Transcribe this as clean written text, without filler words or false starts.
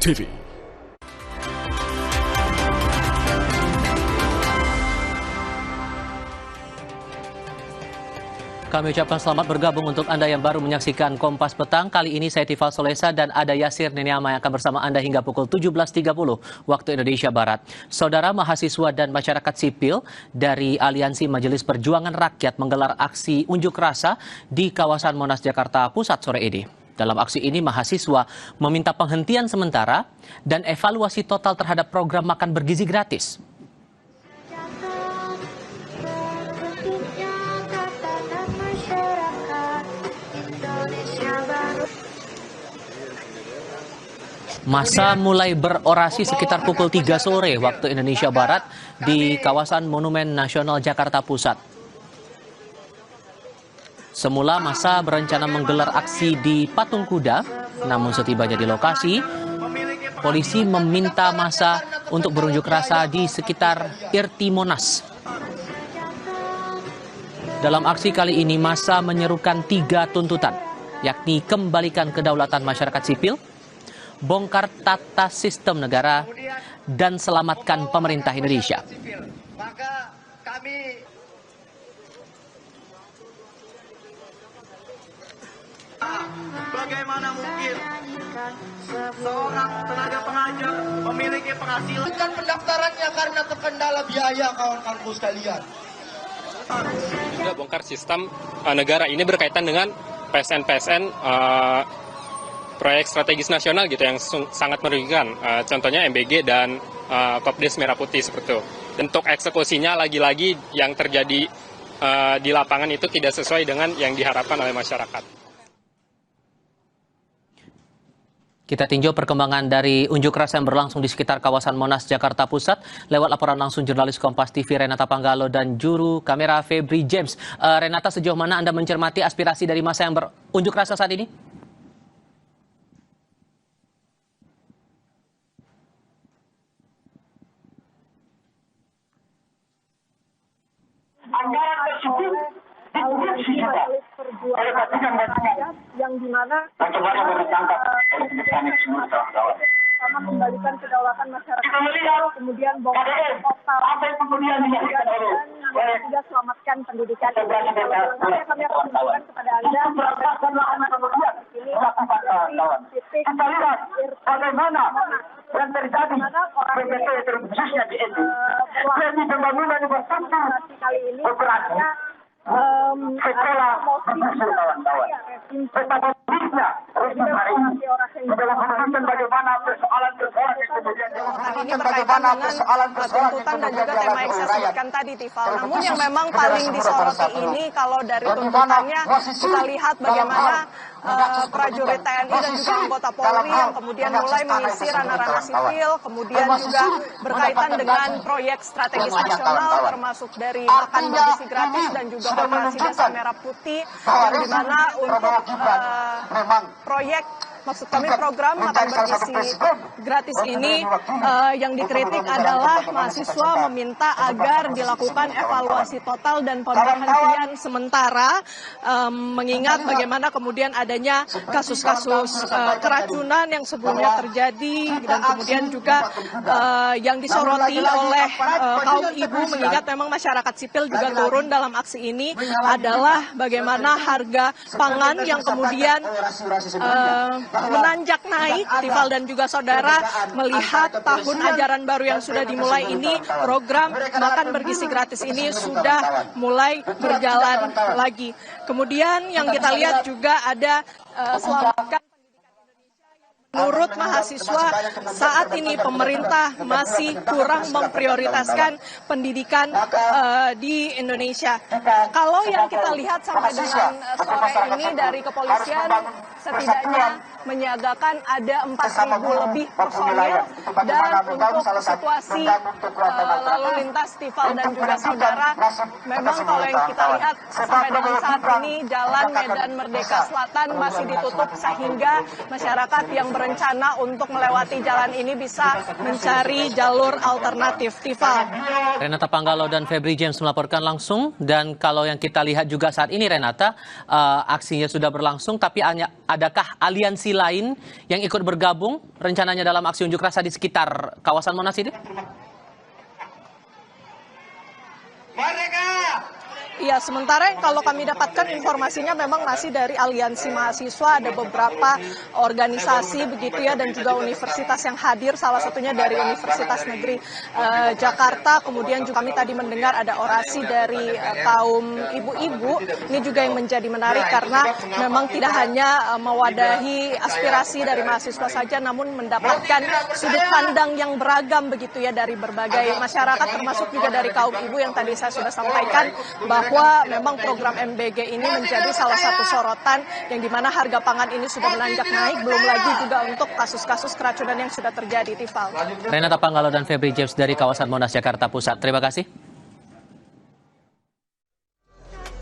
TV. Kami ucapkan selamat bergabung untuk Anda yang baru menyaksikan Kompas Petang. Kali ini saya Tifal Solesa dan ada Yasir Niniama yang akan bersama Anda hingga pukul 17.30 waktu Indonesia Barat. Saudara mahasiswa dan masyarakat sipil dari Aliansi Majelis Perjuangan Rakyat menggelar aksi unjuk rasa di kawasan Monas, Jakarta Pusat sore ini. Dalam aksi ini mahasiswa meminta penghentian sementara dan evaluasi total terhadap program makan bergizi gratis. Masa mulai berorasi sekitar pukul 3 sore waktu Indonesia Barat di kawasan Monumen Nasional Jakarta Pusat. Semula masa berencana menggelar aksi di Patung Kuda, namun setibanya di lokasi, polisi meminta masa untuk berunjuk rasa di sekitar Irti Monas. Dalam aksi kali ini masa menyerukan 3 tuntutan, yakni kembalikan kedaulatan masyarakat sipil, bongkar tata sistem negara, dan selamatkan pemerintah Indonesia. Maka kami bagaimana mungkin seorang tenaga pengajar memiliki penghasilan kan pendaftarannya karena terkendala biaya kawan-kawanku sekalian. Juga bongkar sistem negara ini berkaitan dengan PSN proyek strategis nasional gitu yang sangat merugikan, contohnya MBG dan Popdes Merah Putih seperti itu. Untuk eksekusinya lagi-lagi yang terjadi di lapangan itu tidak sesuai dengan yang diharapkan oleh masyarakat. Kita tinjau perkembangan dari unjuk rasa yang berlangsung di sekitar kawasan Monas, Jakarta Pusat lewat laporan langsung jurnalis Kompas TV Renata Panggalo dan juru kamera Febri James. Renata, sejauh mana Anda mencermati aspirasi dari massa yang berunjuk rasa saat ini? Anggaran tersebut diproduksi juga oleh batikan-batikan yang dimana bagaimana ditangkap oleh mekanik semua kawan-kawan. sama kembalikan kedaulatan masyarakat, Kita melihat kemudian bongkar total apa yang kemudian dilakukan oleh dan juga selamatkan pendidikan. Federasi Desa Nanti kami akan tunjukkan kepada Anda itu berdasarkan anak kemudian ini kawan-kawan. titik Kita lihat bagaimana yang terjadi PPT khususnya di NU. Jadi pembangunan infrastruktur kali ini operasi setelah berhasil kawan-kawan. Betapa buruknya rezim hari ini di dalam menentukan bagaimana persoalan-persoalan yang kemudian Ini berkaitan dengan tuntutan dan juga tema yang saya sebutkan tadi, Tifal. Namun yang memang paling disoroti ini kalau dari tuntutannya kita lihat bagaimana prajurit TNI dan juga anggota Polri yang kemudian mulai mengisi ranah-ranah sipil, kemudian juga berkaitan dengan proyek strategis nasional termasuk dari makan bergizi gratis dan juga operasi Desa Merah Putih, yang dimana untuk proyek maksud kami program makan bergizi gratis ini yang dikritik adalah mahasiswa meminta agar dilakukan evaluasi total dan pemberhentian sementara, mengingat bagaimana kemudian adanya kasus-kasus keracunan yang sebelumnya terjadi dan kemudian juga yang disoroti oleh kaum ibu, mengingat memang masyarakat sipil juga turun dalam aksi ini adalah bagaimana harga pangan yang kemudian menanjak naik. Tifal dan juga saudara melihat tahun ajaran baru yang sudah dimulai ini, program makan bergizi gratis ini sudah mulai berjalan lagi. Kemudian yang kita lihat juga ada selamatkan menurut mahasiswa saat ini pemerintah masih kurang memprioritaskan pendidikan di Indonesia. Kalau yang kita lihat sampai dengan sore ini dari kepolisian setidaknya menyiagakan ada 4.000 lebih personil, dan untuk situasi lalu lintas Tifal dan juga saudara, memang kalau yang kita lihat sampai dengan saat ini jalan Medan Merdeka Selatan masih ditutup sehingga masyarakat yang berencana untuk melewati jalan ini bisa mencari jalur alternatif. Tifal. Renata Panggalo dan Febri James melaporkan langsung, dan kalau yang kita lihat juga saat ini Renata, aksinya sudah berlangsung tapi hanya ada adakah aliansi lain yang ikut bergabung rencananya dalam aksi unjuk rasa di sekitar kawasan Monas ini? Ya, sementara kalau kami dapatkan informasinya memang masih dari aliansi mahasiswa, ada beberapa organisasi begitu ya, dan juga universitas yang hadir, salah satunya dari Universitas Negeri Jakarta. Kemudian juga kami tadi mendengar ada orasi dari kaum ibu-ibu. Ini juga yang menjadi menarik karena memang tidak hanya mewadahi aspirasi dari mahasiswa saja, namun mendapatkan sudut pandang yang beragam begitu ya dari berbagai masyarakat, termasuk juga dari kaum ibu yang tadi saya sudah sampaikan bahwa memang program MBG ini menjadi salah satu sorotan yang dimana harga pangan ini sudah menanjak naik, belum lagi juga untuk kasus-kasus keracunan yang sudah terjadi, Tifal. Renata Panggalo dan Febri James dari kawasan Monas, Jakarta Pusat. Terima kasih.